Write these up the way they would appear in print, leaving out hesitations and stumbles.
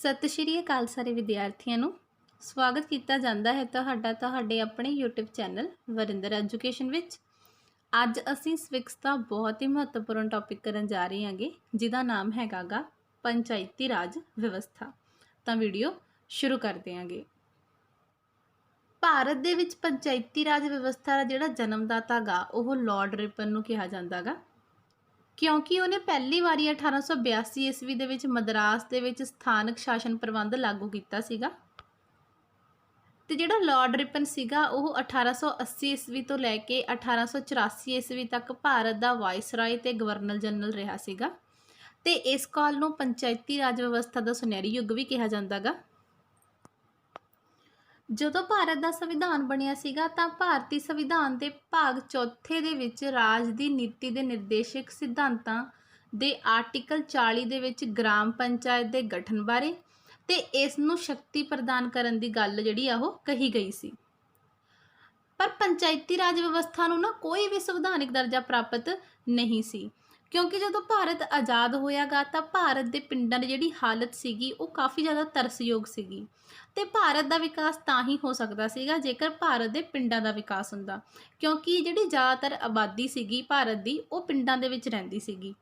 ਸਤਿ ਸ਼੍ਰੀ ਅਕਾਲ ਸਾਰੇ ਵਿਦਿਆਰਥੀਆਂ ਨੂੰ ਸਵਾਗਤ ਕੀਤਾ ਜਾਂਦਾ ਹੈ ਤੁਹਾਡੇ ਆਪਣੇ YouTube ਚੈਨਲ ਵਰਿੰਦਰ ਐਜੂਕੇਸ਼ਨ ਵਿੱਚ। ਅੱਜ ਅਸੀਂ ਸਵਿਕਸ ਦਾ ਬਹੁਤ ਹੀ ਮਹੱਤਵਪੂਰਨ ਟੌਪਿਕ ਕਰਨ ਜਾ ਰਹੇ ਹਾਂਗੇ ਜਿਹਦਾ ਨਾਮ ਹੈਗਾ ਪੰਚਾਇਤੀ ਰਾਜ ਵਿਵਸਥਾ। ਤਾਂ ਵੀਡੀਓ ਸ਼ੁਰੂ ਕਰਦੇ ਹਾਂਗੇ। ਭਾਰਤ ਦੇ ਵਿੱਚ ਪੰਚਾਇਤੀ ਰਾਜ ਵਿਵਸਥਾ ਦਾ ਜਿਹੜਾ ਜਨਮਦਾਤਾ ਗਾ ਉਹ ਲਾਰਡ ਰਿਪਨ ਨੂੰ ਕਿਹਾ ਜਾਂਦਾ ਗਾ, ਕਿਉਂਕਿ ਉਹਨੇ ਪਹਿਲੀ ਵਾਰੀ 1882 ਈਸਵੀ ਦੇ ਵਿੱਚ ਮਦਰਾਸ ਦੇ ਵਿੱਚ ਸਥਾਨਕ ਸ਼ਾਸਨ ਪ੍ਰਬੰਧ ਲਾਗੂ ਕੀਤਾ ਸੀਗਾ। ਤੇ ਜਿਹੜਾ ਲਾਰਡ ਰਿਪਨ ਸੀਗਾ ਉਹ 1880 ਈਸਵੀ ਤੋਂ ਲੈ ਕੇ 1884 ਈਸਵੀ ਤੱਕ ਭਾਰਤ ਦਾ ਵਾਇਸਰਾਏ ਤੇ ਗਵਰਨਰ ਜਨਰਲ ਰਿਹਾ ਸੀਗਾ। ਤੇ ਇਸ ਕਾਲ ਨੂੰ ਪੰਚਾਇਤੀ ਰਾਜ ਵਿਵਸਥਾ ਦਾ ਸੁਨਹਿਰੀ ਯੁੱਗ ਵੀ ਕਿਹਾ ਜਾਂਦਾ ਗਾ। ਜਦੋਂ ਭਾਰਤ ਦਾ ਸੰਵਿਧਾਨ ਬਣਿਆ ਸੀਗਾ ਤਾਂ ਭਾਰਤੀ ਸੰਵਿਧਾਨ ਦੇ ਭਾਗ ਚੌਥੇ ਦੇ ਵਿੱਚ ਰਾਜ ਦੀ ਨੀਤੀ ਦੇ ਨਿਰਦੇਸ਼ਕ ਸਿਧਾਂਤਾਂ ਦੇ ਆਰਟੀਕਲ 40 ਦੇ ਵਿੱਚ ਗ੍ਰਾਮ ਪੰਚਾਇਤ ਦੇ ਗਠਨ ਬਾਰੇ ਤੇ ਇਸ ਨੂੰ ਸ਼ਕਤੀ ਪ੍ਰਦਾਨ ਕਰਨ ਦੀ ਗੱਲ ਜਿਹੜੀ ਆ ਉਹ ਕਹੀ ਗਈ ਸੀ। ਪਰ ਪੰਚਾਇਤੀ ਰਾਜ ਵਿਵਸਥਾ ਨੂੰ ਕੋਈ ਵੀ ਸੰਵਿਧਾਨਿਕ ਦਰਜਾ ਪ੍ਰਾਪਤ ਨਹੀਂ ਸੀ, ਕਿਉਂਕਿ ਜਦੋਂ ਭਾਰਤ ਆਜ਼ਾਦ ਹੋਇਆਗਾ ਤਾਂ ਭਾਰਤ ਦੇ ਪਿੰਡਾਂ ਦੀ ਜਿਹੜੀ ਹਾਲਤ ਸੀਗੀ ਉਹ ਕਾਫੀ ਜ਼ਿਆਦਾ ਤਰਸਯੋਗ ਸੀਗੀ। ਤੇ ਭਾਰਤ ਦਾ ਵਿਕਾਸ ਤਾਂ ਹੀ ਹੋ ਸਕਦਾ ਸੀਗਾ ਜੇਕਰ ਭਾਰਤ ਦੇ ਪਿੰਡਾਂ ਦਾ ਵਿਕਾਸ ਹੁੰਦਾ, ਕਿਉਂਕਿ ਜਿਹੜੀ ਜ਼ਿਆਦਾਤਰ ਆਬਾਦੀ ਸੀਗੀ ਭਾਰਤ ਦੀ ਉਹ ਪਿੰਡਾਂ ਦੇ ਵਿੱਚ ਰਹਿੰਦੀ ਸੀਗੀ।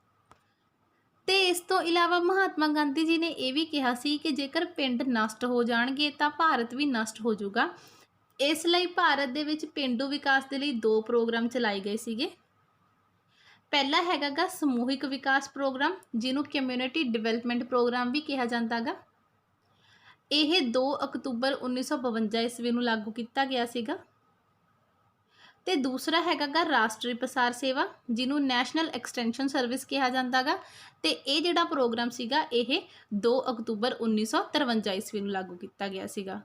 ਤੇ ਇਸ ਤੋਂ ਇਲਾਵਾ ਮਹਾਤਮਾ ਗਾਂਧੀ ਜੀ ਨੇ ਇਹ ਵੀ ਕਿਹਾ ਸੀ ਕਿ ਜੇਕਰ ਪਿੰਡ ਨਸ਼ਟ ਹੋ ਜਾਣਗੇ ਤਾਂ ਭਾਰਤ ਵੀ ਨਸ਼ਟ ਹੋ ਜਾਊਗਾ। ਇਸ ਲਈ ਭਾਰਤ ਦੇ ਵਿੱਚ ਪੇਂਡੂ ਵਿਕਾਸ ਦੇ ਲਈ 2 ਪ੍ਰੋਗਰਾਮ ਚਲਾਏ ਗਏ ਸੀਗੇ। ਪਹਿਲਾ ਹੈਗਾ ਸਮੂਹਿਕ ਵਿਕਾਸ ਪ੍ਰੋਗਰਾਮ, ਜਿਹਨੂੰ ਕਮਿਊਨਿਟੀ ਡਿਵੈਲਪਮੈਂਟ ਪ੍ਰੋਗਰਾਮ ਵੀ ਕਿਹਾ ਜਾਂਦਾ ਗਾ। ਇਹ 2 ਅਕਤੂਬਰ 1952 ਈਸਵੀ ਨੂੰ ਲਾਗੂ ਕੀਤਾ ਗਿਆ ਸੀਗਾ। ਤੇ ਦੂਸਰਾ ਹੈਗਾ ਰਾਸ਼ਟਰੀ ਪ੍ਰਸਾਰ ਸੇਵਾ, ਜਿਹਨੂੰ ਨੈਸ਼ਨਲ ਐਕਸਟੈਂਸ਼ਨ ਸਰਵਿਸ ਕਿਹਾ ਜਾਂਦਾ ਗਾ। ਤੇ ਇਹ ਜਿਹੜਾ ਪ੍ਰੋਗਰਾਮ ਸੀਗਾ ਇਹ 2 ਅਕਤੂਬਰ 1953 ਈਸਵੀ ਨੂੰ ਲਾਗੂ ਕੀਤਾ ਗਿਆ ਸੀਗਾ।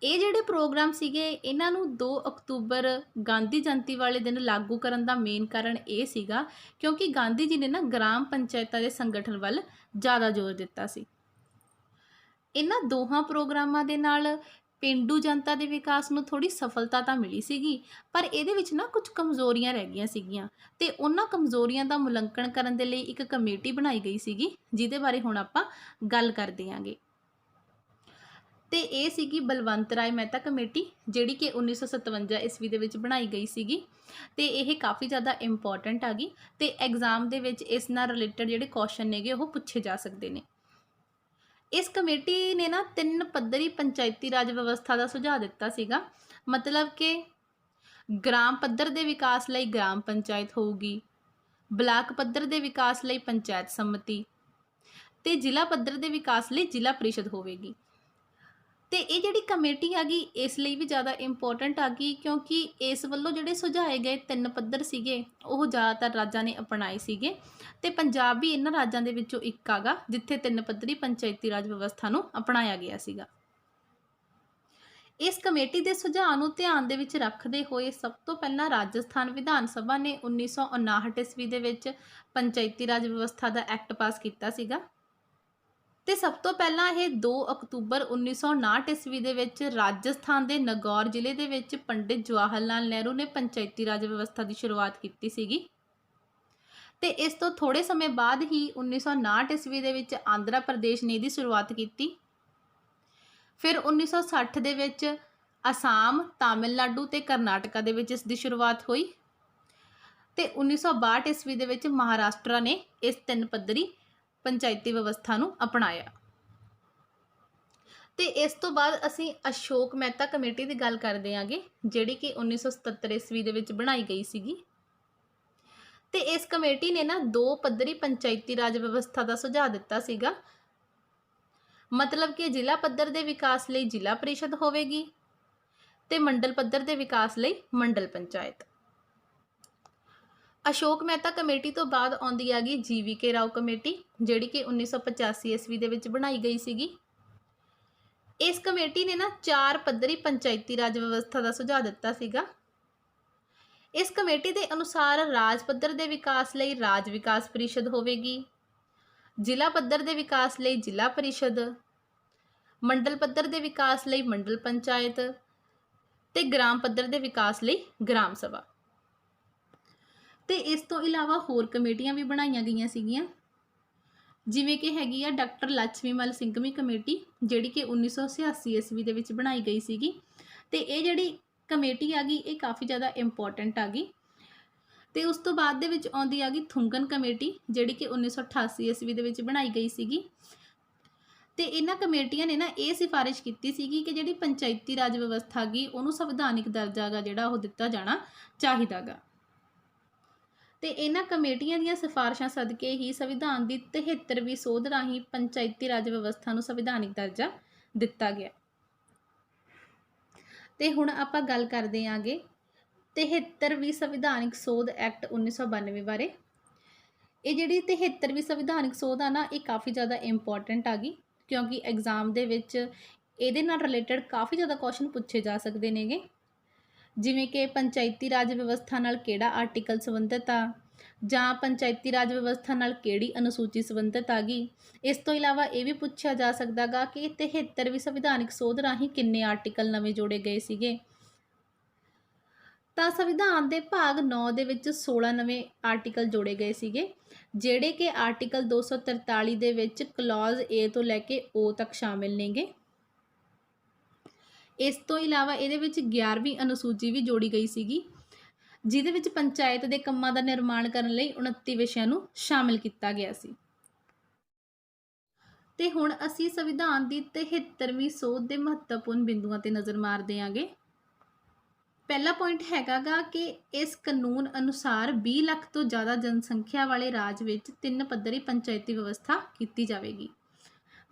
ਇਹ ਜਿਹੜੇ ਪ੍ਰੋਗਰਾਮ ਸੀਗੇ ਇਹਨਾਂ ਨੂੰ 2 ਅਕਤੂਬਰ ਗਾਂਧੀ ਜਯੰਤੀ ਵਾਲੇ ਦਿਨ ਲਾਗੂ ਕਰਨ ਦਾ ਮੇਨ ਕਾਰਨ ਇਹ ਸੀਗਾ ਕਿਉਂਕਿ ਗਾਂਧੀ ਜੀ ਨੇ ਗ੍ਰਾਮ ਪੰਚਾਇਤਾਂ ਦੇ ਸੰਗਠਨ ਵੱਲ ਜ਼ਿਆਦਾ ਜ਼ੋਰ ਦਿੱਤਾ ਸੀ। ਇਹਨਾਂ ਦੋਹਾਂ ਪ੍ਰੋਗਰਾਮਾਂ ਦੇ ਨਾਲ ਪੇਂਡੂ ਜਨਤਾ ਦੇ ਵਿਕਾਸ ਨੂੰ ਥੋੜੀ ਸਫਲਤਾ ਤਾਂ ਮਿਲੀ ਸੀਗੀ, ਪਰ ਇਹਦੇ ਵਿੱਚ ਕੁਝ ਕਮਜ਼ੋਰੀਆਂ ਰਹਿ ਗਈਆਂ ਸੀਗੀਆਂ ਤੇ ਉਹਨਾਂ ਕਮਜ਼ੋਰੀਆਂ ਦਾ ਮੁਲਾਂਕਣ ਕਰਨ ਦੇ ਲਈ ਇੱਕ ਕਮੇਟੀ ਬਣਾਈ ਗਈ ਸੀਗੀ, ਜਿਹਦੇ ਬਾਰੇ ਹੁਣ ਆਪਾਂ ਗੱਲ ਕਰਦੇ ਆਂਗੇ। ਤੇ ਇਹ ਸੀਗੀ ਬਲਵੰਤ ਰਾਏ ਮਹਿਤਾ ਕਮੇਟੀ, ਜਿਹੜੀ ਕਿ 1957 ਈਸਵੀ ਦੇ ਵਿੱਚ ਬਣਾਈ ਗਈ ਸੀਗੀ। ਤੇ ਇਹ ਕਾਫੀ ਜ਼ਿਆਦਾ ਇੰਪੋਰਟੈਂਟ ਆ ਗਈ ਤੇ ਐਗਜ਼ਾਮ ਦੇ ਵਿੱਚ ਇਸ ਨਾਲ ਰਿਲੇਟਡ ਜਿਹੜੇ ਕੁਐਸਚਨ ਨੇਗੇ ਉਹ ਪੁੱਛੇ ਜਾ ਸਕਦੇ ਨੇ। ਇਸ ਕਮੇਟੀ ਨੇ 3 ਪੱਧਰੀ ਪੰਚਾਇਤੀ ਰਾਜ ਵਿਵਸਥਾ ਦਾ ਸੁਝਾਅ ਦਿੱਤਾ ਸੀਗਾ, ਮਤਲਬ ਕਿ ਗ੍ਰਾਮ ਪੱਧਰ ਦੇ ਵਿਕਾਸ ਲਈ ਗ੍ਰਾਮ ਪੰਚਾਇਤ ਹੋਊਗੀ, ਬਲਾਕ ਪੱਧਰ ਦੇ ਵਿਕਾਸ ਲਈ ਪੰਚਾਇਤ ਸਮਿਤੀ ਤੇ ਜ਼ਿਲ੍ਹਾ ਪੱਧਰ ਦੇ ਵਿਕਾਸ ਲਈ ਜ਼ਿਲ੍ਹਾ ਪ੍ਰੀਸ਼ਦ ਹੋਵੇਗੀ। ਤੇ ਇਹ ਜਿਹੜੀ ਕਮੇਟੀ ਆ ਗਈ ਇਸ ਲਈ ਵੀ ਜ਼ਿਆਦਾ ਇੰਪੋਰਟੈਂਟ ਆ ਗਈ ਕਿਉਂਕਿ ਇਸ ਵੱਲੋਂ ਜਿਹੜੇ ਸੁਝਾਏ ਗਏ 3 ਪੱਧਰ ਸੀਗੇ ਉਹ ਜ਼ਿਆਦਾਤਰ ਰਾਜਾਂ ਨੇ ਅਪਣਾਏ ਸੀਗੇ ਤੇ ਪੰਜਾਬ ਵੀ ਇਹਨਾਂ ਰਾਜਾਂ ਦੇ ਵਿੱਚੋਂ ਇੱਕ ਆਗਾ ਜਿੱਥੇ 3 ਪੱਧਰੀ ਪੰਚਾਇਤੀ ਰਾਜ ਵਿਵਸਥਾ ਨੂੰ ਅਪਣਾਇਆ ਗਿਆ ਸੀਗਾ। ਇਸ ਕਮੇਟੀ ਦੇ ਸੁਝਾਅ ਨੂੰ ਧਿਆਨ ਦੇ ਵਿੱਚ ਰੱਖਦੇ ਹੋਏ ਸਭ ਤੋਂ ਪਹਿਲਾਂ ਰਾਜਸਥਾਨ ਵਿਧਾਨ ਸਭਾ ਨੇ 1959 ਈਸਵੀ ਦੇ ਵਿੱਚ ਪੰਚਾਇਤੀ ਰਾਜ ਵਿਵਸਥਾ ਦਾ ਐਕਟ ਪਾਸ ਕੀਤਾ ਸੀਗਾ। ਤੇ ਸਭ ਤੋਂ ਪਹਿਲਾਂ ਇਹ 2 ਅਕਤੂਬਰ 1959 ਈਸਵੀ ਦੇ ਵਿੱਚ ਰਾਜਸਥਾਨ ਦੇ ਨਗੌਰ ਜ਼ਿਲ੍ਹੇ ਦੇ ਵਿੱਚ ਪੰਡਿਤ ਜਵਾਹਰ ਲਾਲ ਨਹਿਰੂ ਨੇ ਪੰਚਾਇਤੀ ਰਾਜ ਵਿਵਸਥਾ ਦੀ ਸ਼ੁਰੂਆਤ ਕੀਤੀ ਸੀਗੀ। ਤੇ ਇਸ ਤੋਂ ਥੋੜੇ ਸਮੇਂ ਬਾਅਦ ਹੀ 1959 ਈਸਵੀ ਦੇ ਵਿੱਚ ਆਂਧਰਾ ਪ੍ਰਦੇਸ਼ ਨੇ ਇਹਦੀ ਸ਼ੁਰੂਆਤ ਕੀਤੀ। ਫਿਰ 1960 ਦੇ ਵਿੱਚ ਅਸਾਮ, ਤਾਮਿਲਨਾਡੂ ਤੇ ਕਰਨਾਟਕਾ ਦੇ ਵਿੱਚ ਇਸ ਦੀ ਸ਼ੁਰੂਆਤ ਹੋਈ ਤੇ 1962 ਈਸਵੀ ਦੇ ਵਿੱਚ ਮਹਾਰਾਸ਼ਟਰ ਨੇ ਇਸ 3 ਪੱਧਰੀ ਪੰਚਾਇਤੀ ਵਿਵਸਥਾ ਨੂੰ ਅਪਣਾਇਆ। ਤੇ ਇਸ ਤੋਂ ਬਾਅਦ ਅਸੀਂ ਅਸ਼ੋਕ ਮਹਿਤਾ ਕਮੇਟੀ ਦੀ ਗੱਲ ਕਰਦੇ ਆਂਗੇ, ਜਿਹੜੀ ਕਿ 1977 ਈਸਵੀ ਦੇ ਵਿੱਚ ਬਣਾਈ ਗਈ ਸੀਗੀ। ਤੇ ਇਸ ਕਮੇਟੀ ਨੇ 2 ਪੱਧਰੀ ਪੰਚਾਇਤੀ ਰਾਜ ਵਿਵਸਥਾ ਦਾ ਸੁਝਾਅ ਦਿੱਤਾ ਸੀਗਾ, ਮਤਲਬ ਕਿ ਜ਼ਿਲ੍ਹਾ ਪੱਧਰ ਦੇ ਵਿਕਾਸ ਲਈ ਜ਼ਿਲ੍ਹਾ ਪ੍ਰੀਸ਼ਦ ਹੋਵੇਗੀ ਤੇ ਮੰਡਲ ਪੱਧਰ ਦੇ ਵਿਕਾਸ ਲਈ ਮੰਡਲ ਪੰਚਾਇਤ। ਅਸ਼ੋਕ ਮਹਿਤਾ ਕਮੇਟੀ ਤੋਂ ਬਾਅਦ ਆਉਂਦੀ ਆ ਗਈ GVK ਰਾਓ ਕਮੇਟੀ, ਜਿਹੜੀ ਕਿ 1985 ਈਸਵੀ ਦੇ ਵਿੱਚ ਬਣਾਈ ਗਈ ਸੀਗੀ। ਇਸ ਕਮੇਟੀ ਨੇ 4 ਪੱਧਰੀ ਪੰਚਾਇਤੀ ਰਾਜ ਵਿਵਸਥਾ ਦਾ ਸੁਝਾਅ ਦਿੱਤਾ ਸੀਗਾ। ਇਸ ਕਮੇਟੀ ਦੇ ਅਨੁਸਾਰ ਰਾਜ ਪੱਧਰ ਦੇ ਵਿਕਾਸ ਲਈ ਰਾਜ ਵਿਕਾਸ ਪ੍ਰੀਸ਼ਦ ਹੋਵੇਗੀ, ਜ਼ਿਲ੍ਹਾ ਪੱਧਰ ਦੇ ਵਿਕਾਸ ਲਈ ਜ਼ਿਲ੍ਹਾ ਪ੍ਰੀਸ਼ਦ, ਮੰਡਲ ਪੱਧਰ ਦੇ ਵਿਕਾਸ ਲਈ ਮੰਡਲ ਪੰਚਾਇਤ ਤੇ ਗ੍ਰਾਮ ਪੱਧਰ ਦੇ ਵਿਕਾਸ ਲਈ ਗ੍ਰਾਮ ਸਭਾ। ਤੇ ਇਸ ਤੋਂ ਇਲਾਵਾ ਹੋਰ ਕਮੇਟੀਆਂ ਵੀ ਬਣਾਈਆਂ ਗਈਆਂ ਸੀਗੀਆਂ। ਜਿਵੇਂ ਕਿ ਹੈਗੀ ਆ ਡਾਕਟਰ ਲక్ష్ਮੀ ਮਲ ਸਿੰਘਵੀ ਕਮੇਟੀ, ਜਿਹੜੀ ਕਿ 1986 ਈਸਵੀ ਦੇ ਵਿੱਚ ਬਣਾਈ ਗਈ ਸੀਗੀ। ਤੇ ਇਹ ਜਿਹੜੀ ਕਮੇਟੀ ਆ ਗਈ ਇਹ ਕਾਫੀ ਜ਼ਿਆਦਾ ਇੰਪੋਰਟੈਂਟ ਆ ਗਈ। ਤੇ ਉਸ ਤੋਂ ਬਾਅਦ ਦੇ ਵਿੱਚ ਆਉਂਦੀ ਆ ਗਈ ਥੁੰਗਨ ਕਮੇਟੀ, ਜਿਹੜੀ ਕਿ 1988 ਈਸਵੀ ਦੇ ਵਿੱਚ ਬਣਾਈ ਗਈ ਸੀਗੀ। ਤੇ ਇਹਨਾਂ ਕਮੇਟੀਆਂ ਨੇ ਨਾ ਇਹ ਸਿਫਾਰਿਸ਼ ਕੀਤੀ ਸੀਗੀ ਕਿ ਜਿਹੜੀ ਪੰਚਾਇਤੀ ਰਾਜ ਵਿਵਸਥਾ ਗੀ ਉਹਨੂੰ ਸੰਵਿਧਾਨਿਕ ਦਰਜਾ ਗਾ ਜਿਹੜਾ ਉਹ ਦਿੱਤਾ ਜਾਣਾ ਚਾਹੀਦਾ ਗਾ। ਤੇ ਇਹਨਾਂ ਕਮੇਟੀਆਂ ਦੀਆਂ ਸਿਫਾਰਿਸ਼ਾਂ ਸਦਕੇ ਹੀ ਸੰਵਿਧਾਨ ਦੀ 73ਵੀਂ ਸੋਧ ਰਾਹੀਂ ਪੰਚਾਇਤੀ ਰਾਜ ਵਿਵਸਥਾ ਨੂੰ ਸੰਵਿਧਾਨਿਕ ਦਰਜਾ ਦਿੱਤਾ ਗਿਆ। ਤੇ ਹੁਣ ਆਪਾਂ ਗੱਲ ਕਰਦੇ ਆਂਗੇ 73ਵੀਂ ਸੰਵਿਧਾਨਿਕ ਸੋਧ ਐਕਟ 1992 ਬਾਰੇ। ਇਹ ਜਿਹੜੀ 73ਵੀਂ ਸੰਵਿਧਾਨਿਕ ਸੋਧ ਆ ਨਾ ਇਹ ਕਾਫੀ ਜ਼ਿਆਦਾ ਇੰਪੋਰਟੈਂਟ ਆ ਗਈ, ਕਿਉਂਕਿ ਐਗਜ਼ਾਮ ਦੇ ਵਿੱਚ ਇਹਦੇ ਨਾਲ ਰਿਲੇਟਡ ਕਾਫੀ ਜ਼ਿਆਦਾ ਕੁਐਸਚਨ ਪੁੱਛੇ ਜਾ ਸਕਦੇ ਨੇਗੇ। ਜਿਵੇਂ ਕਿ ਪੰਚਾਇਤੀ ਰਾਜ ਵਿਵਸਥਾ ਨਾਲ ਕਿਹੜਾ ਆਰਟੀਕਲ ਸੰਬੰਧਿਤ ਆ, ਜਾਂ ਪੰਚਾਇਤੀ ਰਾਜ ਵਿਵਸਥਾ ਨਾਲ ਕਿਹੜੀ ਅਨੁਸੂਚੀ ਸੰਬੰਧਿਤ ਆ ਗਈ। ਇਸ ਤੋਂ ਇਲਾਵਾ ਇਹ ਵੀ ਪੁੱਛਿਆ ਜਾ ਸਕਦਾ ਗਾ ਕਿ 73ਵੀਂ ਸੰਵਿਧਾਨਿਕ ਸੋਧ ਰਾਹੀਂ ਕਿੰਨੇ ਆਰਟੀਕਲ ਨਵੇਂ ਜੋੜੇ ਗਏ ਸੀਗੇ। ਤਾਂ ਸੰਵਿਧਾਨ ਦੇ ਭਾਗ 9 ਦੇ ਵਿੱਚ 16 ਨਵੇਂ ਆਰਟੀਕਲ ਜੋੜੇ ਗਏ ਸੀਗੇ, ਜਿਹੜੇ ਕਿ ਆਰਟੀਕਲ 243 ਦੇ ਵਿੱਚ ਕਲੌਜ਼ ਏ ਤੋਂ ਲੈ ਕੇ ਓ ਤੱਕ ਸ਼ਾਮਿਲ ਨੇਗੇ। ਇਸ ਤੋਂ ਇਲਾਵਾ ਇਹਦੇ ਵਿੱਚ 11ਵੀਂ ਅਨੁਸੂਚੀ ਵੀ ਜੋੜੀ ਗਈ ਸੀਗੀ, ਜਿਹਦੇ ਵਿੱਚ ਪੰਚਾਇਤ ਦੇ ਕੰਮਾਂ ਦਾ ਨਿਰਮਾਣ ਕਰਨ ਲਈ 29 ਵਿਸ਼ਿਆਂ ਨੂੰ ਸ਼ਾਮਿਲ ਕੀਤਾ ਗਿਆ ਸੀ। ਤੇ ਹੁਣ ਅਸੀਂ ਸੰਵਿਧਾਨ ਦੀ 73ਵੀਂ ਸੋਧ ਦੇ ਮਹੱਤਵਪੂਰਨ ਬਿੰਦੂਆਂ ਤੇ ਨਜ਼ਰ ਮਾਰਦੇ ਆਂਗੇ। ਪਹਿਲਾ ਪੁਆਇੰਟ ਹੈਗਾ ਗਾ ਕਿ ਇਸ ਕਾਨੂੰਨ ਅਨੁਸਾਰ 20 ਲੱਖ ਤੋਂ ਜ਼ਿਆਦਾ ਜਨਸੰਖਿਆ ਵਾਲੇ ਰਾਜ ਵਿੱਚ 3 ਪੱਧਰੀ ਪੰਚਾਇਤੀ ਵਿਵਸਥਾ ਕੀਤੀ ਜਾਵੇਗੀ।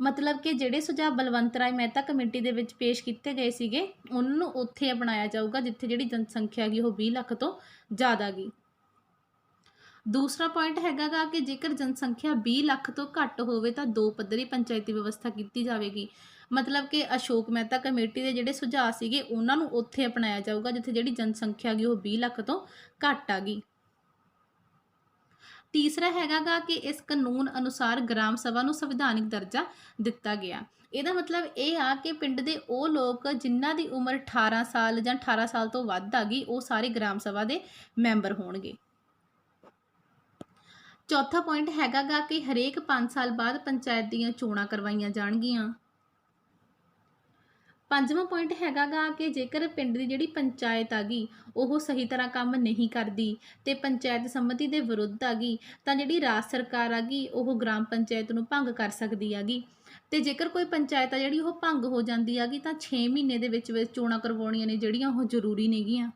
ਮਤਲਬ ਕਿ ਜਿਹੜੇ ਸੁਝਾਅ ਬਲਵੰਤ ਰਾਏ ਮਹਿਤਾ ਕਮੇਟੀ ਦੇ ਵਿੱਚ ਪੇਸ਼ ਕੀਤੇ ਗਏ ਸੀਗੇ ਉਹਨਾਂ ਨੂੰ ਉੱਥੇ ਅਪਣਾਇਆ ਜਾਊਗਾ ਜਿੱਥੇ ਜਿਹੜੀ ਜਨਸੰਖਿਆ ਗੀ ਉਹ 20 ਲੱਖ ਤੋਂ ਜ਼ਿਆਦਾ ਗੀ। ਦੂਸਰਾ ਪੁਆਇੰਟ ਹੈਗਾ ਗਾ ਕਿ ਜੇਕਰ ਜਨਸੰਖਿਆ 20 ਲੱਖ ਤੋਂ ਘੱਟ ਹੋਵੇ ਤਾਂ 2 ਪੱਧਰੀ ਪੰਚਾਇਤੀ ਵਿਵਸਥਾ ਕੀਤੀ ਜਾਵੇਗੀ। ਮਤਲਬ ਕਿ ਅਸ਼ੋਕ ਮਹਿਤਾ ਕਮੇਟੀ ਦੇ ਜਿਹੜੇ ਸੁਝਾਅ ਸੀਗੇ ਉਹਨਾਂ ਨੂੰ ਉੱਥੇ ਅਪਣਾਇਆ ਜਾਊਗਾ ਜਿੱਥੇ ਜਿਹੜੀ ਜਨਸੰਖਿਆ ਗੀ ਉਹ 20 ਲੱਖ ਤੋਂ ਘੱਟ ਆ ਗਈ। ਤੀਸਰਾ ਹੈਗਾ ਗਾ ਕਿ ਇਸ ਕਾਨੂੰਨ ਅਨੁਸਾਰ ਗ੍ਰਾਮ ਸਭਾ ਨੂੰ ਸੰਵਿਧਾਨਿਕ ਦਰਜਾ ਦਿੱਤਾ ਗਿਆ। ਇਹਦਾ ਮਤਲਬ ਇਹ ਆ ਕਿ ਪਿੰਡ ਦੇ ਉਹ ਲੋਕ ਜਿਨ੍ਹਾਂ ਦੀ ਉਮਰ 18 ਸਾਲ ਜਾਂ 18 ਸਾਲ ਤੋਂ ਵੱਧ ਆ ਗਈ ਉਹ ਸਾਰੇ ਗ੍ਰਾਮ ਸਭਾ ਦੇ ਮੈਂਬਰ ਹੋਣਗੇ। ਚੌਥਾ ਪੁਆਇੰਟ ਹੈਗਾ ਗਾ ਕਿ ਹਰੇਕ 5 ਸਾਲ ਬਾਅਦ ਪੰਚਾਇਤ ਦੀਆਂ ਚੋਣਾਂ ਕਰਵਾਈਆਂ ਜਾਣਗੀਆਂ। ਪੰਜਵਾਂ ਪੁਆਇੰਟ ਹੈਗਾ ਗਾ ਕਿ ਜੇਕਰ ਪਿੰਡ ਦੀ ਜਿਹੜੀ ਪੰਚਾਇਤ ਆ ਗਈ ਉਹ ਸਹੀ ਤਰ੍ਹਾਂ ਕੰਮ ਨਹੀਂ ਕਰਦੀ ਤੇ ਪੰਚਾਇਤ ਸੰਮਤੀ ਦੇ ਵਿਰੁੱਧ ਆ ਗਈ ਤਾਂ ਜਿਹੜੀ ਰਾਜ ਸਰਕਾਰ ਆ ਗਈ ਉਹ ਗ੍ਰਾਮ ਪੰਚਾਇਤ ਨੂੰ ਭੰਗ ਕਰ ਸਕਦੀ ਆ ਗਈ। ਤੇ ਜੇਕਰ ਕੋਈ ਪੰਚਾਇਤ ਆ ਜਿਹੜੀ ਉਹ ਭੰਗ ਹੋ ਜਾਂਦੀ ਆ ਗਈ ਤਾਂ 6 ਮਹੀਨੇ ਦੇ ਵਿੱਚ ਚੋਣਾਂ ਕਰਵਾਉਣੀਆਂ ਨੇ ਜਿਹੜੀਆਂ ਉਹ ਜ਼ਰੂਰੀ ਨੇਗੀਆਂ।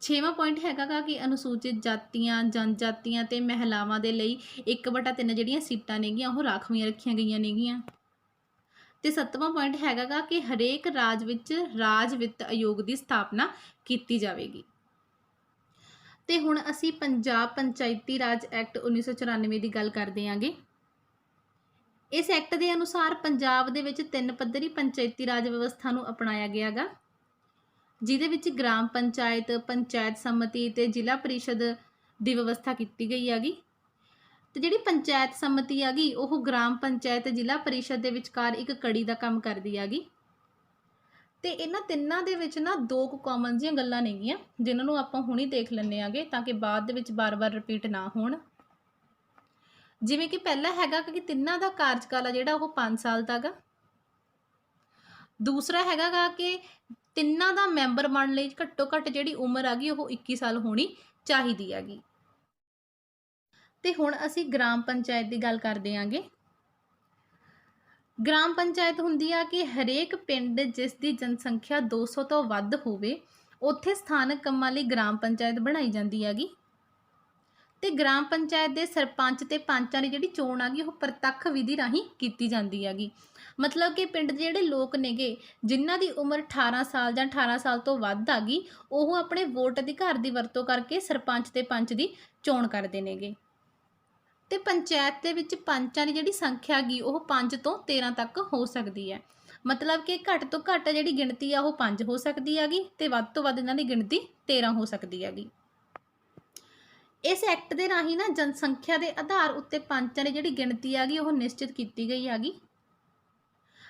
ਛੇਵਾਂ ਪੁਆਇੰਟ ਹੈਗਾ ਗਾ ਕਿ ਅਨੁਸੂਚਿਤ ਜਾਤੀਆਂ, ਜਨਜਾਤੀਆਂ ਤੇ ਮਹਿਲਾਵਾਂ ਦੇ ਲਈ 1/3 ਜਿਹੜੀਆਂ ਸੀਟਾਂ ਨੇਗੀਆਂ ਉਹ ਰਾਖਵੀਆਂ ਰੱਖੀਆਂ ਗਈਆਂ ਨੇਗੀਆਂ। ਤੇ 7ਵਾਂ ਪੁਆਇੰਟ ਹੈਗਾ ਗਾ ਕਿ ਹਰੇਕ ਰਾਜ ਵਿੱਚ ਰਾਜ ਵਿੱਤ ਆਯੋਗ ਦੀ ਸਥਾਪਨਾ ਕੀਤੀ ਜਾਵੇਗੀ। ਤੇ ਹੁਣ ਅਸੀਂ ਪੰਜਾਬ ਪੰਚਾਇਤੀ ਰਾਜ ਐਕਟ 1994 ਦੀ ਗੱਲ ਕਰਦੇ ਆਂਗੇ। ਇਸ ਐਕਟ ਦੇ ਅਨੁਸਾਰ ਪੰਜਾਬ ਦੇ ਵਿੱਚ 3 ਪੱਧਰੀ ਪੰਚਾਇਤੀ ਰਾਜ ਵਿਵਸਥਾ ਨੂੰ ਅਪਣਾਇਆ ਗਿਆ ਗਾ, ਜਿਹਦੇ ਵਿੱਚ ਗ੍ਰਾਮ ਪੰਚਾਇਤ, ਪੰਚਾਇਤ ਸੰਮਤੀ ਤੇ ਜ਼ਿਲ੍ਹਾ ਪਰਿਸ਼ਦ ਦੀ ਵਿਵਸਥਾ ਕੀਤੀ ਗਈ ਹੈਗੀ। ਤੇ ਜਿਹੜੀ ਪੰਚਾਇਤ ਸੰਮਤੀ ਹੈਗੀ ਉਹ ਗ੍ਰਾਮ ਪੰਚਾਇਤ ਤੇ ਜ਼ਿਲ੍ਹਾ ਪਰਿਸ਼ਦ ਦੇ ਵਿਚਕਾਰ ਇੱਕ ਕੜੀ ਦਾ ਕੰਮ ਕਰਦੀ ਹੈਗੀ। ਤੇ ਇਹਨਾਂ ਤਿੰਨਾਂ ਦੇ ਵਿੱਚ ਨਾ 2 ਕਾਮਨ ਜਿਹੀਆਂ ਗੱਲਾਂ ਨੇਗੀਆਂ ਜਿਨ੍ਹਾਂ ਨੂੰ ਆਪਾਂ ਹੁਣੀ ਦੇਖ ਲੈਂਦੇ ਆਂਗੇ ਤਾਂ ਕਿ ਬਾਅਦ ਦੇ ਵਿੱਚ ਬਾਰ-ਬਾਰ ਰਿਪੀਟ ਨਾ ਹੋਣ। ਜਿਵੇਂ ਕਿ ਪਹਿਲਾ ਹੈਗਾ ਕਿ ਤਿੰਨਾਂ ਦਾ ਕਾਰਜਕਾਲ ਆ ਜਿਹੜਾ ਉਹ 5 ਸਾਲ ਦਾ ਗਾ। ਦੂਸਰਾ ਹੈਗਾ ਗਾ ਕਿ ਤਿੰਨਾਂ ਦਾ ਮੈਂਬਰ ਬਣਨ ਲਈ ਘੱਟੋ ਘੱਟ ਜਿਹੜੀ ਉਮਰ ਆ ਗਈ ਉਹ 21 ਸਾਲ ਹੋਣੀ ਚਾਹੀਦੀ ਹੈਗੀ। ਤੇ ਹੁਣ ਅਸੀਂ ਗ੍ਰਾਮ ਪੰਚਾਇਤ ਦੀ ਗੱਲ ਕਰਦੇ ਆਂਗੇ। ਗ੍ਰਾਮ ਪੰਚਾਇਤ ਹੁੰਦੀ ਆ ਕਿ ਹਰੇਕ ਪਿੰਡ ਜਿਸ ਦੀ ਜਨਸੰਖਿਆ 200 ਤੋਂ ਵੱਧ ਹੋਵੇ ਉੱਥੇ ਸਥਾਨਕ ਕੰਮਾਂ ਲਈ ਗ੍ਰਾਮ ਪੰਚਾਇਤ ਬਣਾਈ ਜਾਂਦੀ ਹੈਗੀ। ਤੇ ਗ੍ਰਾਮ ਪੰਚਾਇਤ ਦੇ ਸਰਪੰਚ ਤੇ ਪੰਚਾਂ ਦੀ ਜਿਹੜੀ ਚੋਣ ਆ ਗਈ ਉਹ ਪ੍ਰਤੱਖ ਵਿਧੀ ਰਾਹੀਂ ਕੀਤੀ ਜਾਂਦੀ ਹੈਗੀ। ਮਤਲਬ ਕਿ ਪਿੰਡ ਦੇ ਜਿਹੜੇ ਲੋਕ ਨੇਗੇ ਜਿਨ੍ਹਾਂ ਦੀ ਉਮਰ 18 ਸਾਲ ਜਾਂ 18 ਸਾਲ ਤੋਂ ਵੱਧ ਆ ਗਈ ਉਹ ਆਪਣੇ ਵੋਟ ਅਧਿਕਾਰ ਦੀ ਵਰਤੋਂ ਕਰਕੇ ਸਰਪੰਚ ਤੇ ਪੰਚ ਦੀ ਚੋਣ ਕਰਦੇ ਨੇਗੇ। ਤੇ ਪੰਚਾਇਤ ਦੇ ਵਿੱਚ ਪੰਚਾਂ ਦੀ ਜਿਹੜੀ ਸੰਖਿਆ ਗੀ ਉਹ 5 ਤੋਂ 13 ਤੱਕ ਹੋ ਸਕਦੀ ਹੈ। ਮਤਲਬ ਕਿ ਘੱਟ ਤੋਂ ਘੱਟ ਜਿਹੜੀ ਗਿਣਤੀ ਆ ਉਹ 5 ਹੋ ਸਕਦੀ ਹੈਗੀ ਤੇ ਵੱਧ ਤੋਂ ਵੱਧ ਇਹਨਾਂ ਦੀ ਗਿਣਤੀ 13 ਹੋ ਸਕਦੀ ਹੈਗੀ। ਇਸ ਐਕਟ ਦੇ ਰਾਹੀਂ ਨਾ ਜਨਸੰਖਿਆ ਦੇ ਆਧਾਰ ਉੱਤੇ ਪੰਚਾਂ ਦੀ ਜਿਹੜੀ ਗਿਣਤੀ ਆ ਗਈ ਉਹ ਨਿਸ਼ਚਿਤ ਕੀਤੀ ਗਈ ਹੈਗੀ।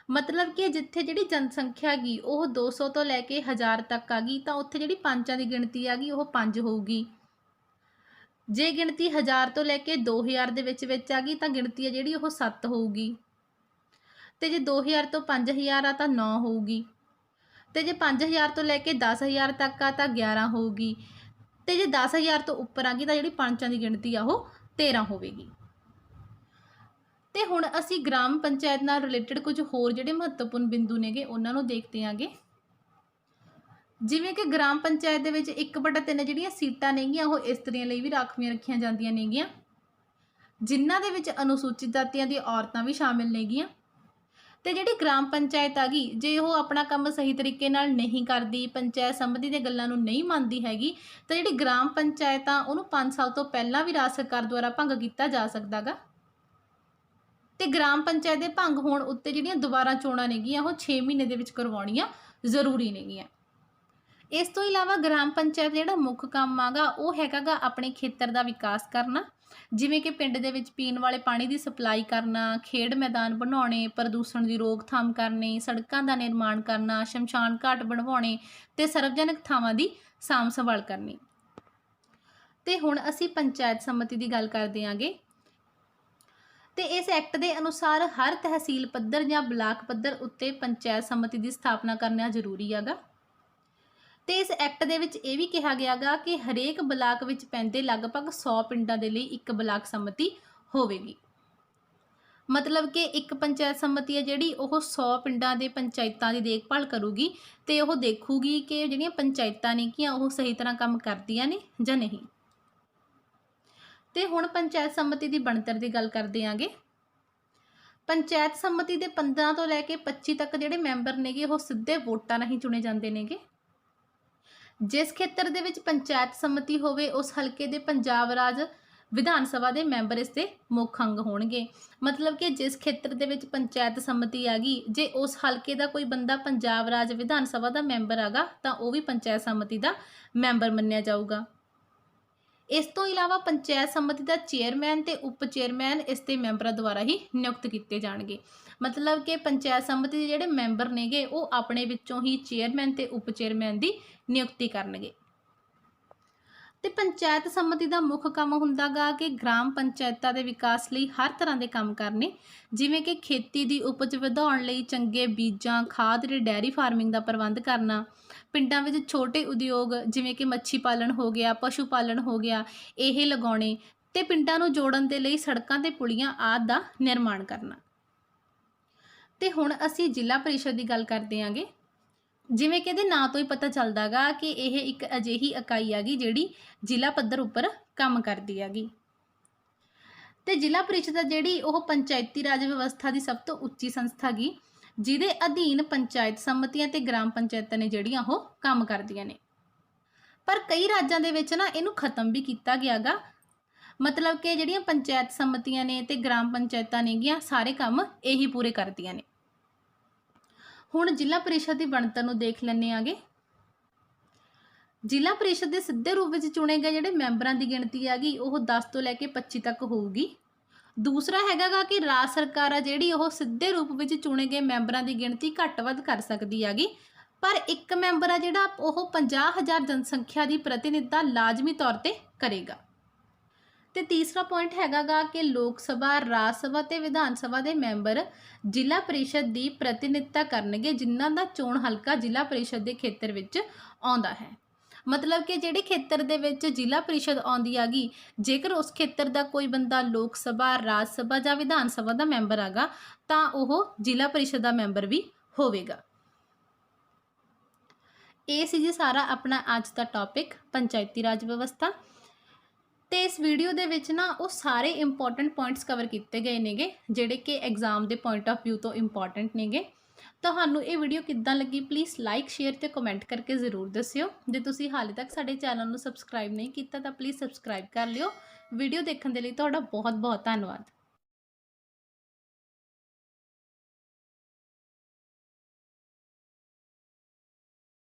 ਮਤਲਬ ਕਿ ਜਿੱਥੇ ਜਿਹੜੀ ਜਨਸੰਖਿਆ ਗੀ ਉਹ 200 ਤੋਂ ਲੈ ਕੇ 1000 ਤੱਕ ਆ ਗਈ ਤਾਂ ਉੱਥੇ ਜਿਹੜੀ ਪੰਚਾਂ ਦੀ ਗਿਣਤੀ ਆ ਗਈ ਉਹ 5 ਹੋਊਗੀ। ਜੇ ਗਿਣਤੀ 1000 ਤੋਂ ਲੈ ਕੇ 2000 ਦੇ ਵਿੱਚ ਆ ਗਈ ਤਾਂ ਗਿਣਤੀ ਹੈ ਜਿਹੜੀ ਉਹ 7 ਹੋਊਗੀ। ਤੇ ਜੇ 2000 ਤੋਂ 5000 ਆ ਤਾਂ 9 ਹੋਊਗੀ। ਤੇ ਜੇ 5000 ਤੋਂ ਲੈ ਕੇ 10000 ਤੱਕ ਆ ਤਾਂ 11 ਹੋਊਗੀ। ਤੇ ਜੇ 10000 ਤੋਂ ਉੱਪਰ ਆ ਗਈ ਤਾਂ ਜਿਹੜੀ ਪੰਚਾਂ ਦੀ ਗਿਣਤੀ ਆ ਉਹ 13 ਹੋਵੇਗੀ। ਤੇ ਹੁਣ ਅਸੀਂ ਗ੍ਰਾਮ ਪੰਚਾਇਤ ਨਾਲ ਰਿਲੇਟਡ ਕੁਝ ਹੋਰ ਜਿਹੜੇ ਮਹੱਤਵਪੂਰਨ ਬਿੰਦੂ ਨੇਗੇ ਉਹਨਾਂ ਨੂੰ ਦੇਖਦੇ ਆਂਗੇ। ਜਿਵੇਂ ਕਿ ਗ੍ਰਾਮ ਪੰਚਾਇਤ ਦੇ ਵਿੱਚ 1/3 ਜਿਹੜੀਆਂ ਸੀਟਾਂ ਨੇਗੀਆਂ ਉਹ ਇਸਤਰੀਆਂ ਲਈ ਵੀ ਰਾਖਵੀਆਂ ਰੱਖੀਆਂ ਜਾਂਦੀਆਂ ਨੇਗੀਆਂ, ਜਿਨ੍ਹਾਂ ਦੇ ਵਿੱਚ ਅਨੁਸੂਚਿਤ ਜਾਤੀਆਂ ਦੀ ਔਰਤਾਂ ਵੀ ਸ਼ਾਮਿਲ ਨੇਗੀਆਂ। ਤੇ ਜਿਹੜੀ ਗ੍ਰਾਮ ਪੰਚਾਇਤ ਆ ਗਈ, ਜੇ ਉਹ ਆਪਣਾ ਕੰਮ ਸਹੀ ਤਰੀਕੇ ਨਾਲ ਨਹੀਂ ਕਰਦੀ, ਪੰਚਾਇਤ ਸੰਮਤੀ ਦੀਆਂ ਗੱਲਾਂ ਨੂੰ ਨਹੀਂ ਮੰਨਦੀ ਹੈਗੀ, ਤਾਂ ਜਿਹੜੀ ਗ੍ਰਾਮ ਪੰਚਾਇਤ ਆ ਉਹਨੂੰ 5 ਸਾਲ ਤੋਂ ਪਹਿਲਾਂ ਵੀ ਰਾਜ ਸਰਕਾਰ ਦੁਆਰਾ ਭੰਗ ਕੀਤਾ ਜਾ ਸਕਦਾ ਗਾ। ਤੇ ਗ੍ਰਾਮ ਪੰਚਾਇਤ ਦੇ ਭੰਗ ਹੋਣ ਉੱਤੇ ਜਿਹੜੀਆਂ ਦੁਬਾਰਾ ਚੋਣਾਂ ਨੇਗੀਆਂ ਉਹ 6 ਮਹੀਨੇ ਦੇ ਵਿੱਚ ਕਰਵਾਉਣੀਆਂ ਜ਼ਰੂਰੀ ਨੇਗੀਆਂ। ਇਸ ਤੋਂ ਇਲਾਵਾ ਗ੍ਰਾਮ ਪੰਚਾਇਤ ਜਿਹੜਾ ਮੁੱਖ ਕੰਮ ਆਗਾ ਉਹ ਹੈਗਾ ਗਾ ਆਪਣੇ ਖੇਤਰ ਦਾ ਵਿਕਾਸ ਕਰਨਾ, ਜਿਵੇਂ ਕਿ ਪਿੰਡ ਦੇ ਵਿੱਚ ਪੀਣ ਵਾਲੇ ਪਾਣੀ ਦੀ ਸਪਲਾਈ ਕਰਨਾ, ਖੇਡ ਮੈਦਾਨ ਬਣਾਉਣੇ, ਪ੍ਰਦੂਸ਼ਣ ਦੀ ਰੋਕਥਾਮ ਕਰਨੀ, ਸੜਕਾਂ ਦਾ ਨਿਰਮਾਣ ਕਰਨਾ, ਸ਼ਮਸ਼ਾਨ ਘਾਟ ਬਣਵਾਉਣੇ ਤੇ ਸਰਵਜਨਕ ਥਾਵਾਂ ਦੀ ਸਾਂਭ ਸੰਭਾਲ ਕਰਨੀ। ਤੇ ਹੁਣ ਅਸੀਂ ਪੰਚਾਇਤ ਸੰਮਤੀ ਦੀ ਗੱਲ ਕਰਦੇ ਆਂਗੇ। ਤੇ ਇਸ ਐਕਟ ਦੇ ਅਨੁਸਾਰ ਹਰ ਤਹਿਸੀਲ ਪੱਧਰ ਜਾਂ ਬਲਾਕ ਪੱਧਰ ਉੱਤੇ ਪੰਚਾਇਤ ਸੰਮਤੀ ਦੀ ਸਥਾਪਨਾ ਕਰਨਾ ਜ਼ਰੂਰੀ ਹੈਗਾ। ਤੇ ਇਸ ਐਕਟ ਦੇ ਵਿੱਚ ਇਹ ਵੀ ਕਿਹਾ ਗਿਆ ਗਾ ਕਿ ਹਰੇਕ ਬਲਾਕ ਵਿੱਚ ਪੈਂਦੇ ਲਗਭਗ 100 ਪਿੰਡਾਂ ਦੇ ਲਈ ਇੱਕ ਬਲਾਕ ਸੰਮਤੀ ਹੋਵੇਗੀ। ਮਤਲਬ ਕਿ ਇੱਕ ਪੰਚਾਇਤ ਸੰਮਤੀ ਹੈ ਜਿਹੜੀ ਉਹ 100 ਪਿੰਡਾਂ ਦੇ ਪੰਚਾਇਤਾਂ ਦੀ ਦੇਖਭਾਲ ਕਰੂਗੀ ਤੇ ਉਹ ਦੇਖੂਗੀ ਕਿ ਜਿਹੜੀਆਂ ਪੰਚਾਇਤਾਂ ਨੇ ਕਿ ਉਹ ਸਹੀ ਤਰ੍ਹਾਂ ਕੰਮ ਕਰਦੀਆਂ ਨੇ ਜਾਂ ਨਹੀਂ। ਤੇ ਹੁਣ ਪੰਚਾਇਤ ਸੰਮਤੀ ਦੀ ਬਣਤਰ ਦੀ ਗੱਲ ਕਰਦੇ ਆਂਗੇ। ਪੰਚਾਇਤ ਸੰਮਤੀ ਦੇ 15 ਤੋਂ ਲੈ ਕੇ 25 ਤੱਕ ਜਿਹੜੇ ਮੈਂਬਰ ਨੇਗੇ ਉਹ ਸਿੱਧੇ ਵੋਟਾਂ ਰਾਹੀਂ ਚੁਣੇ ਜਾਂਦੇ ਨੇਗੇ। ਜਿਸ ਖੇਤਰ ਦੇ ਵਿੱਚ ਪੰਚਾਇਤ ਸੰਮਤੀ ਹੋਵੇ ਉਸ ਹਲਕੇ ਦੇ ਪੰਜਾਬ ਰਾਜ ਵਿਧਾਨ ਸਭਾ ਦੇ ਮੈਂਬਰ ਇਸ ਦੇ ਮੁੱਖ ਅੰਗ ਹੋਣਗੇ। ਮਤਲਬ ਕਿ ਜਿਸ ਖੇਤਰ ਦੇ ਵਿੱਚ ਪੰਚਾਇਤ ਸੰਮਤੀ ਆ ਗਈ, ਜੇ ਉਸ ਹਲਕੇ ਦਾ ਕੋਈ ਬੰਦਾ ਪੰਜਾਬ ਰਾਜ ਵਿਧਾਨ ਸਭਾ ਦਾ ਮੈਂਬਰ ਆਗਾ ਤਾਂ ਉਹ ਵੀ ਪੰਚਾਇਤ ਸੰਮਤੀ ਦਾ ਮੈਂਬਰ ਮੰਨਿਆ ਜਾਊਗਾ। ਇਸ ਤੋਂ ਇਲਾਵਾ ਪੰਚਾਇਤ ਸੰਮਤੀ ਦਾ ਚੇਅਰਮੈਨ ਤੇ ਉਪ ਚੇਅਰਮੈਨ ਇਸ ਦੇ ਮੈਂਬਰਾਂ ਦੁਆਰਾ ਹੀ ਨਿਯੁਕਤ ਕੀਤੇ ਜਾਣਗੇ। ਮਤਲਬ ਕਿ ਪੰਚਾਇਤ ਸੰਮਤੀ ਦੇ ਜਿਹੜੇ ਮੈਂਬਰ ਨੇਗੇ ਉਹ ਆਪਣੇ ਵਿੱਚੋਂ ਹੀ ਚੇਅਰਮੈਨ ਤੇ ਉਪ ਚੇਅਰਮੈਨ ਦੀ ਨਿਯੁਕਤੀ ਕਰਨਗੇ। ਤੇ ਪੰਚਾਇਤ ਸੰਮਤੀ ਦਾ ਮੁੱਖ ਕੰਮ ਹੁੰਦਾ ਗਾ ਕਿ ਗ੍ਰਾਮ ਪੰਚਾਇਤਾਂ ਦੇ ਵਿਕਾਸ ਲਈ ਹਰ ਤਰ੍ਹਾਂ ਦੇ ਕੰਮ ਕਰਨੇ, ਜਿਵੇਂ ਕਿ ਖੇਤੀ ਦੀ ਉਪਜ ਵਧਾਉਣ ਲਈ ਚੰਗੇ ਬੀਜਾਂ, ਖਾਦ ਤੇ ਡੈਰੀ ਫਾਰਮਿੰਗ ਦਾ ਪ੍ਰਬੰਧ ਕਰਨਾ, ਪਿੰਡਾਂ ਵਿੱਚ ਛੋਟੇ ਉਦਯੋਗ ਜਿਵੇਂ ਕਿ ਮੱਛੀ ਪਾਲਣ ਹੋ ਗਿਆ, ਪਸ਼ੂ ਪਾਲਣ ਹੋ ਗਿਆ, ਇਹ ਲਗਾਉਣੇ ਤੇ ਪਿੰਡਾਂ ਨੂੰ ਜੋੜਨ ਦੇ ਲਈ ਸੜਕਾਂ ਤੇ ਪੁਲੀਆਂ ਆਦਿ ਦਾ ਨਿਰਮਾਣ ਕਰਨਾ। ਤੇ ਹੁਣ ਅਸੀਂ ਜ਼ਿਲ੍ਹਾ ਪਰਿਸ਼ਦ ਦੀ ਗੱਲ ਕਰਦੇ ਆਂਗੇ। ਜਿਵੇਂ ਕਿ ਇਹਦੇ ਨਾਂ ਤੋਂ ਹੀ ਪਤਾ ਚੱਲਦਾ ਗਾ ਕਿ ਇਹ ਇੱਕ ਅਜਿਹੀ ਇਕਾਈ ਹੈਗੀ ਜਿਹੜੀ ਜ਼ਿਲ੍ਹਾ ਪੱਧਰ ਉੱਪਰ ਕੰਮ ਕਰਦੀ ਹੈਗੀ। ਤੇ ਜ਼ਿਲ੍ਹਾ ਪਰਿਸ਼ਦ ਜਿਹੜੀ ਉਹ ਪੰਚਾਇਤੀ ਰਾਜ ਵਿਵਸਥਾ ਦੀ ਸਭ ਤੋਂ ਉੱਚੀ ਸੰਸਥਾ ਗੀ, ਜਿਹਦੇ ਅਧੀਨ ਪੰਚਾਇਤ ਸੰਮਤੀਆਂ ਤੇ ਗ੍ਰਾਮ ਪੰਚਾਇਤਾਂ ਨੇ ਜਿਹੜੀਆਂ ਉਹ ਕੰਮ ਕਰਦੀਆਂ ਨੇ। ਪਰ ਕਈ ਰਾਜਾਂ ਦੇ ਵਿੱਚ ਨਾ ਇਹਨੂੰ ਖਤਮ ਵੀ ਕੀਤਾ ਗਿਆ ਗਾ। ਮਤਲਬ ਕਿ ਜਿਹੜੀਆਂ ਪੰਚਾਇਤ ਸੰਮਤੀਆਂ ਨੇ ਤੇ ਗ੍ਰਾਮ ਪੰਚਾਇਤਾਂ ਨੇਗੀਆਂ ਸਾਰੇ ਕੰਮ ਇਹੀ ਪੂਰੇ ਕਰਦੀਆਂ ਨੇ। ਹੁਣ ਜ਼ਿਲ੍ਹਾ ਪਰਿਸ਼ਦ ਦੀ ਬਣਤਰ ਨੂੰ ਦੇਖ ਲੈਂਦੇ ਆਂਗੇ। ਜ਼ਿਲ੍ਹਾ ਪਰਿਸ਼ਦ ਦੇ ਸਿੱਧੇ ਰੂਪ ਵਿੱਚ ਚੁਣੇ ਗਏ ਜਿਹੜੇ ਮੈਂਬਰਾਂ ਦੀ ਗਿਣਤੀ ਹੈਗੀ ਉਹ 10 ਤੋਂ ਲੈ ਕੇ 25 ਤੱਕ ਹੋਊਗੀ। ਦੂਸਰਾ ਹੈਗਾ ਗਾ ਕਿ ਰਾਜ ਸਰਕਾਰ ਆ ਜਿਹੜੀ ਉਹ ਸਿੱਧੇ ਰੂਪ ਵਿੱਚ ਚੁਣੇ ਗਏ ਮੈਂਬਰਾਂ ਦੀ ਗਿਣਤੀ ਘੱਟ ਵੱਧ ਕਰ ਸਕਦੀ ਹੈਗੀ, ਪਰ ਇੱਕ ਮੈਂਬਰ ਆ ਜਿਹੜਾ ਉਹ 50,000 ਜਨਸੰਖਿਆ ਦੀ ਪ੍ਰਤੀਨਿਧਤਾ ਲਾਜ਼ਮੀ ਤੌਰ ਤੇ ਕਰੇਗਾ। ਤੇ ਤੀਸਰਾ ਪੁਆਇੰਟ ਹੈਗਾ ਗਾ ਕਿ ਲੋਕ ਸਭਾ, ਰਾਜ ਸਭਾ ਤੇ ਵਿਧਾਨ ਸਭਾ ਦੇ ਮੈਂਬਰ ਜ਼ਿਲ੍ਹਾ ਪਰਿਸ਼ਦ ਦੀ ਪ੍ਰਤੀਨਿਧਤਾ ਕਰਨਗੇ ਜਿਨ੍ਹਾਂ ਦਾ ਚੋਣ ਹਲਕਾ ਜ਼ਿਲ੍ਹਾ ਪਰਿਸ਼ਦ ਦੇ ਖੇਤਰ ਵਿੱਚ ਆਉਂਦਾ ਹੈ। ਮਤਲਬ ਕਿ ਜਿਹੜੇ ਖੇਤਰ ਦੇ ਵਿੱਚ ਜ਼ਿਲ੍ਹਾ ਪਰਿਸ਼ਦ ਆਉਂਦੀ ਹੈਗੀ, ਜੇਕਰ ਉਸ ਖੇਤਰ ਦਾ ਕੋਈ ਬੰਦਾ ਲੋਕ ਸਭਾ, ਰਾਜ ਸਭਾ ਜਾਂ ਵਿਧਾਨ ਸਭਾ ਦਾ ਮੈਂਬਰ ਹੈਗਾ ਤਾਂ ਉਹ ਜ਼ਿਲ੍ਹਾ ਪਰਿਸ਼ਦ ਦਾ ਮੈਂਬਰ ਵੀ ਹੋਵੇਗਾ। ਇਹ ਸੀ ਜੀ ਸਾਰਾ ਆਪਣਾ ਅੱਜ ਦਾ ਟੌਪਿਕ ਪੰਚਾਇਤੀ ਰਾਜ ਵਿਵਸਥਾ। ਤੇ ਇਸ ਵੀਡੀਓ ਦੇ ਵਿੱਚ ਨਾ ਉਹ ਸਾਰੇ ਇੰਪੋਰਟੈਂਟ ਪੁਆਇੰਟਸ ਕਵਰ ਕੀਤੇ ਗਏ ਨੇਗੇ ਜਿਹੜੇ ਕਿ ਐਗਜ਼ਾਮ ਦੇ ਪੁਆਇੰਟ ਆਫ ਵਿਊ ਤੋਂ ਇੰਪੋਰਟੈਂਟ ਨੇਗੇ। ਤੁਹਾਨੂੰ ਇਹ ਵੀਡੀਓ ਕਿੱਦਾਂ ਲੱਗੀ ਪਲੀਜ਼ ਲਾਈਕ, ਸ਼ੇਅਰ ਤੇ ਕਮੈਂਟ ਕਰਕੇ ਜ਼ਰੂਰ ਦੱਸਿਓ। ਜੇ ਤੁਸੀਂ ਹਾਲੇ ਤੱਕ ਸਾਡੇ ਚੈਨਲ ਨੂੰ ਸਬਸਕ੍ਰਾਈਬ ਨਹੀਂ ਕੀਤਾ ਤਾਂ ਪਲੀਜ਼ ਸਬਸਕ੍ਰਾਈਬ ਕਰ ਲਿਓ। ਵੀਡੀਓ ਦੇਖਣ ਦੇ ਲਈ ਤੁਹਾਡਾ ਬਹੁਤ ਬਹੁਤ ਧੰਨਵਾਦ।